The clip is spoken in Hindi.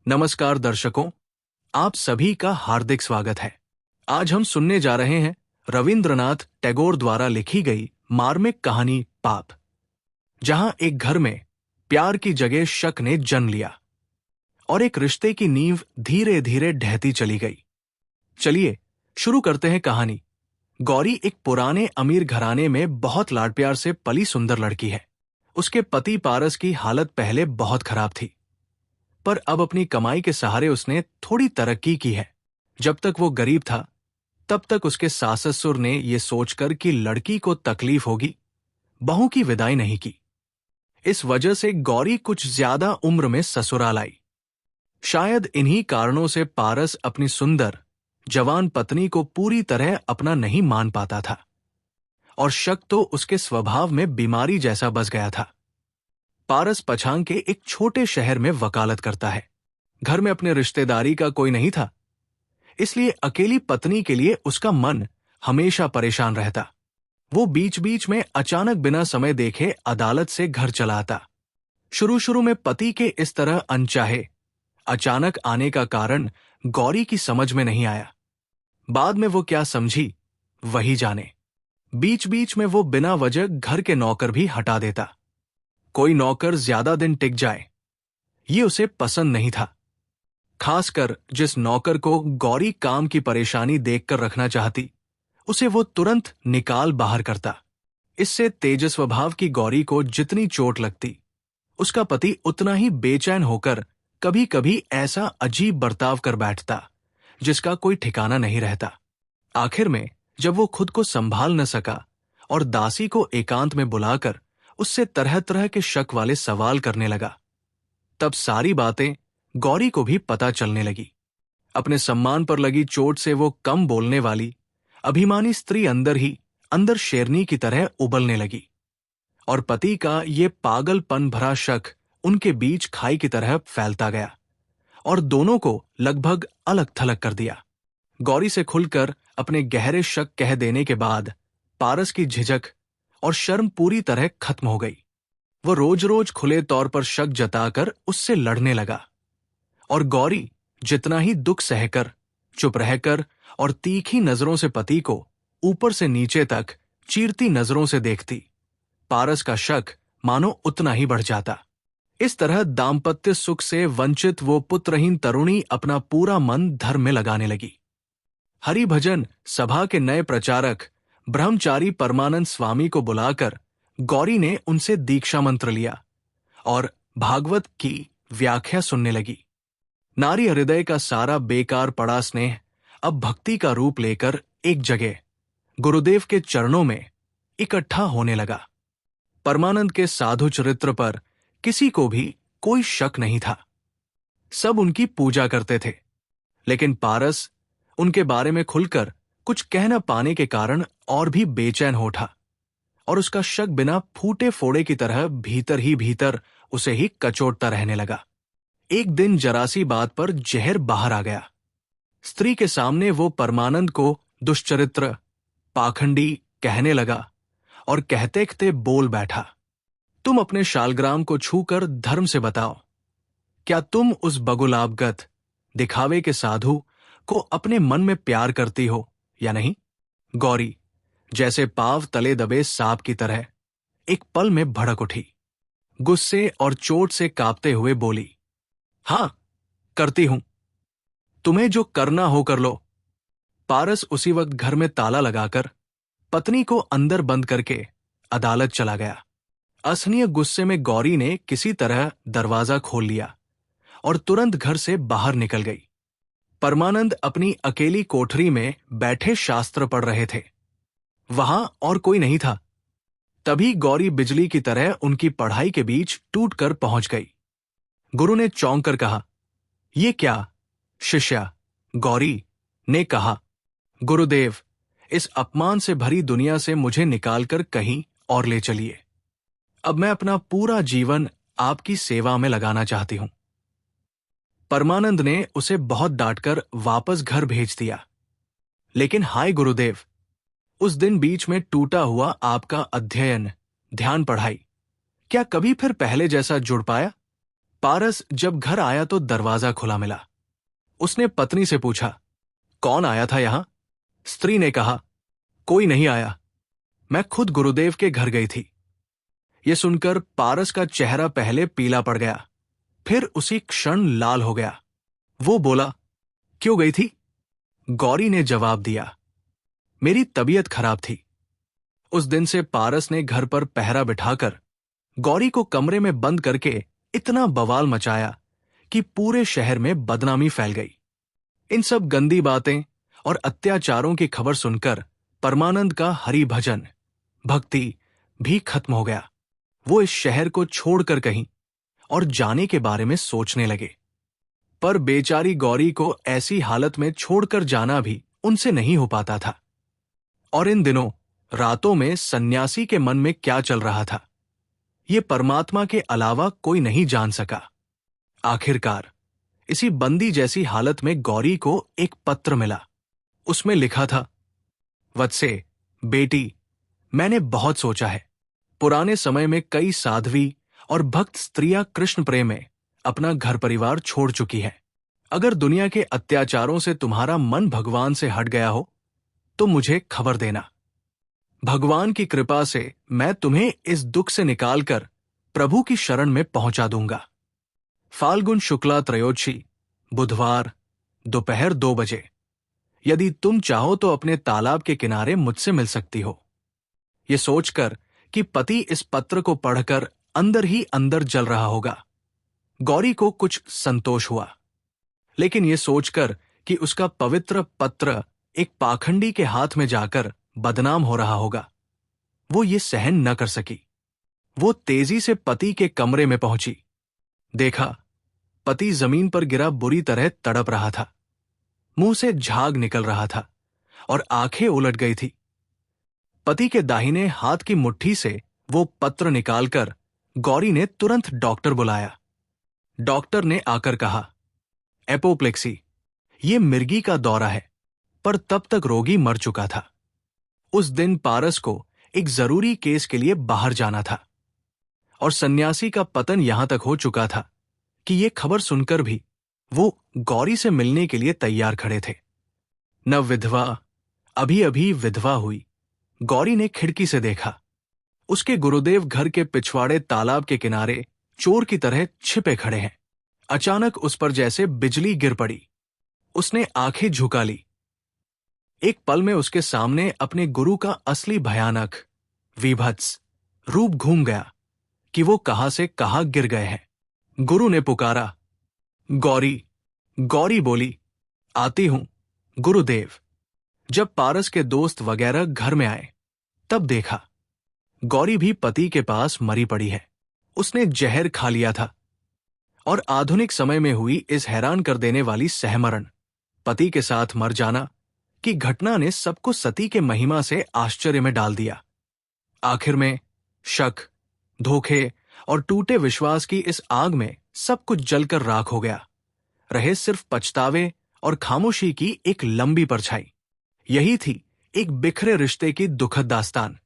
नमस्कार दर्शकों, आप सभी का हार्दिक स्वागत है। आज हम सुनने जा रहे हैं रविंद्रनाथ टैगोर द्वारा लिखी गई मार्मिक कहानी पाप, जहां एक घर में प्यार की जगह शक ने जन्म लिया और एक रिश्ते की नींव धीरे धीरे ढहती चली गई। चलिए शुरू करते हैं कहानी। गौरी एक पुराने अमीर घराने में बहुत लाड प्यार से पली सुंदर लड़की है। उसके पति पारस की हालत पहले बहुत खराब थी, पर अब अपनी कमाई के सहारे उसने थोड़ी तरक्की की है। जब तक वो गरीब था, तब तक उसके सास ससुर ने ये सोचकर कि लड़की को तकलीफ होगी, बहू की विदाई नहीं की। इस वजह से गौरी कुछ ज्यादा उम्र में ससुराल आई। शायद इन्हीं कारणों से पारस अपनी सुंदर जवान पत्नी को पूरी तरह अपना नहीं मान पाता था और शक तो उसके स्वभाव में बीमारी जैसा बस गया था। पारस पछांग के एक छोटे शहर में वकालत करता है। घर में अपने रिश्तेदारी का कोई नहीं था, इसलिए अकेली पत्नी के लिए उसका मन हमेशा परेशान रहता। वो बीच बीच में अचानक बिना समय देखे अदालत से घर चला आता। शुरू शुरू में पति के इस तरह अनचाहे अचानक आने का कारण गौरी की समझ में नहीं आया। बाद में वो क्या समझी वही जाने। बीच बीच में वो बिना वजह घर के नौकर भी हटा देता। कोई नौकर ज्यादा दिन टिक जाए, ये उसे पसंद नहीं था। खासकर जिस नौकर को गौरी काम की परेशानी देखकर रखना चाहती, उसे वो तुरंत निकाल बाहर करता। इससे तेज स्वभाव की गौरी को जितनी चोट लगती, उसका पति उतना ही बेचैन होकर कभी कभी ऐसा अजीब बर्ताव कर बैठता जिसका कोई ठिकाना नहीं रहता। आखिर में जब वो खुद को संभाल न सका और दासी को एकांत में बुलाकर उससे तरह तरह के शक वाले सवाल करने लगा, तब सारी बातें गौरी को भी पता चलने लगी। अपने सम्मान पर लगी चोट से वो कम बोलने वाली अभिमानी स्त्री अंदर शेरनी की तरह उबलने लगी और पति का ये पागलपन भरा शक उनके बीच खाई की तरह फैलता गया और दोनों को लगभग अलग थलग कर दिया। गौरी से खुलकर अपने गहरे शक कह देने के बाद पारस की झिझक और शर्म पूरी तरह खत्म हो गई। वो रोज रोज खुले तौर पर शक जताकर उससे लड़ने लगा और गौरी जितना ही दुख सहकर, चुप रहकर और तीखी नजरों से पति को ऊपर से नीचे तक चीरती नजरों से देखती, पारस का शक मानो उतना ही बढ़ जाता। इस तरह दाम्पत्य सुख से वंचित वो पुत्रहीन तरुणी अपना पूरा मन धर्म में लगाने लगी। हरि भजन सभा के नए प्रचारक ब्रह्मचारी परमानंद स्वामी को बुलाकर गौरी ने उनसे दीक्षा मंत्र लिया और भागवत की व्याख्या सुनने लगी। नारी हृदय का सारा बेकार पड़ा स्नेह अब भक्ति का रूप लेकर एक जगह गुरुदेव के चरणों में इकट्ठा होने लगा। परमानंद के साधु चरित्र पर किसी को भी कोई शक नहीं था। सब उनकी पूजा करते थे, लेकिन पारस उनके बारे में खुलकर कुछ कह न पाने के कारण और भी बेचैन हो उठा और उसका शक बिना फूटे फोड़े की तरह भीतर ही भीतर उसे ही कचोटता रहने लगा। एक दिन जरासी बात पर जहर बाहर आ गया। स्त्री के सामने वो परमानंद को दुष्चरित्र, पाखंडी कहने लगा और कहते कहते बोल बैठा, तुम अपने शालग्राम को छूकर धर्म से बताओ, क्या तुम उस बगुलाबगत दिखावे के साधु को अपने मन में प्यार करती हो या नहीं? गौरी जैसे पाव तले दबे सांप की तरह एक पल में भड़क उठी। गुस्से और चोट से कांपते हुए बोली, हां करती हूं, तुम्हें जो करना हो कर लो। पारस उसी वक्त घर में ताला लगाकर पत्नी को अंदर बंद करके अदालत चला गया। असहनीय गुस्से में गौरी ने किसी तरह दरवाजा खोल लिया और तुरंत घर से बाहर निकल गई। परमानंद अपनी अकेली कोठरी में बैठे शास्त्र पढ़ रहे थे। वहां और कोई नहीं था। तभी गौरी बिजली की तरह उनकी पढ़ाई के बीच टूटकर पहुंच गई। गुरु ने चौंक कर कहा, ये क्या? शिष्या गौरी ने कहा, गुरुदेव, इस अपमान से भरी दुनिया से मुझे निकालकर कहीं और ले चलिए। अब मैं अपना पूरा जीवन आपकी सेवा में लगाना चाहती हूं। परमानंद ने उसे बहुत डांटकर वापस घर भेज दिया। लेकिन हाय गुरुदेव, उस दिन बीच में टूटा हुआ आपका अध्ययन, ध्यान, पढ़ाई क्या कभी फिर पहले जैसा जुड़ पाया? पारस जब घर आया तो दरवाजा खुला मिला। उसने पत्नी से पूछा, कौन आया था यहां? स्त्री ने कहा, कोई नहीं आया, मैं खुद गुरुदेव के घर गई थी। यह सुनकर पारस का चेहरा पहले पीला पड़ गया, फिर उसी क्षण लाल हो गया। वो बोला, क्यों गई थी? गौरी ने जवाब दिया, मेरी तबीयत खराब थी। उस दिन से पारस ने घर पर पहरा बिठाकर गौरी को कमरे में बंद करके इतना बवाल मचाया कि पूरे शहर में बदनामी फैल गई। इन सब गंदी बातें और अत्याचारों की खबर सुनकर परमानंद का हरि भजन, भक्ति भी खत्म हो गया। वो इस शहर को छोड़कर कहीं और जाने के बारे में सोचने लगे। पर बेचारी गौरी को ऐसी हालत में छोड़कर जाना भी उनसे नहीं हो पाता था। और इन दिनों रातों में सन्यासी के मन में क्या चल रहा था, ये परमात्मा के अलावा कोई नहीं जान सका। आखिरकार इसी बंदी जैसी हालत में गौरी को एक पत्र मिला। उसमें लिखा था, वत्से, बेटी, मैंने बहुत सोचा है। पुराने समय में कई साध्वी और भक्त स्त्रियां कृष्ण प्रेम में अपना घर परिवार छोड़ चुकी हैं। अगर दुनिया के अत्याचारों से तुम्हारा मन भगवान से हट गया हो तो मुझे खबर देना। भगवान की कृपा से मैं तुम्हें इस दुख से निकालकर प्रभु की शरण में पहुंचा दूंगा। फाल्गुन शुक्ला त्रयोदशी, बुधवार, दोपहर 2 बजे। यदि तुम चाहो तो अपने तालाब के किनारे मुझसे मिल सकती हो। ये सोचकर कि पति इस पत्र को पढ़कर अंदर ही अंदर जल रहा होगा, गौरी को कुछ संतोष हुआ। लेकिन ये सोचकर कि उसका पवित्र पत्र एक पाखंडी के हाथ में जाकर बदनाम हो रहा होगा, वो ये सहन न कर सकी। वो तेजी से पति के कमरे में पहुंची। देखा, पति जमीन पर गिरा बुरी तरह तड़प रहा था। मुंह से झाग निकल रहा था और आंखें उलट गई थी। पति के दाहिने हाथ की मुट्ठी से वो पत्र निकालकर गौरी ने तुरंत डॉक्टर बुलाया। डॉक्टर ने आकर कहा, एपोप्लेक्सी, ये मिर्गी का दौरा है। पर तब तक रोगी मर चुका था। उस दिन पारस को एक जरूरी केस के लिए बाहर जाना था और सन्यासी का पतन यहां तक हो चुका था कि ये खबर सुनकर भी वो गौरी से मिलने के लिए तैयार खड़े थे। न विधवा, अभी अभी विधवा हुई गौरी ने खिड़की से देखा। उसके गुरुदेव घर के पिछवाड़े तालाब के किनारे चोर की तरह छिपे खड़े हैं। अचानक उस पर जैसे बिजली गिर पड़ी। उसने आंखें झुका ली। एक पल में उसके सामने अपने गुरु का असली भयानक, विभत्स रूप घूम गया कि वो कहां से कहां गिर गए हैं। गुरु ने पुकारा, गौरी। गौरी बोली, आती हूं गुरुदेव। जब पारस के दोस्त वगैरह घर में आए तब देखा गौरी भी पति के पास मरी पड़ी है। उसने जहर खा लिया था। और आधुनिक समय में हुई इस हैरान कर देने वाली सहमरण, पति के साथ मर जाना की घटना ने सबको सती के महिमा से आश्चर्य में डाल दिया। आखिर में शक, धोखे और टूटे विश्वास की इस आग में सब कुछ जलकर राख हो गया। रहे सिर्फ पछतावे और खामोशी की एक लंबी परछाई। यही थी एक बिखरे रिश्ते की दुखद दास्तान।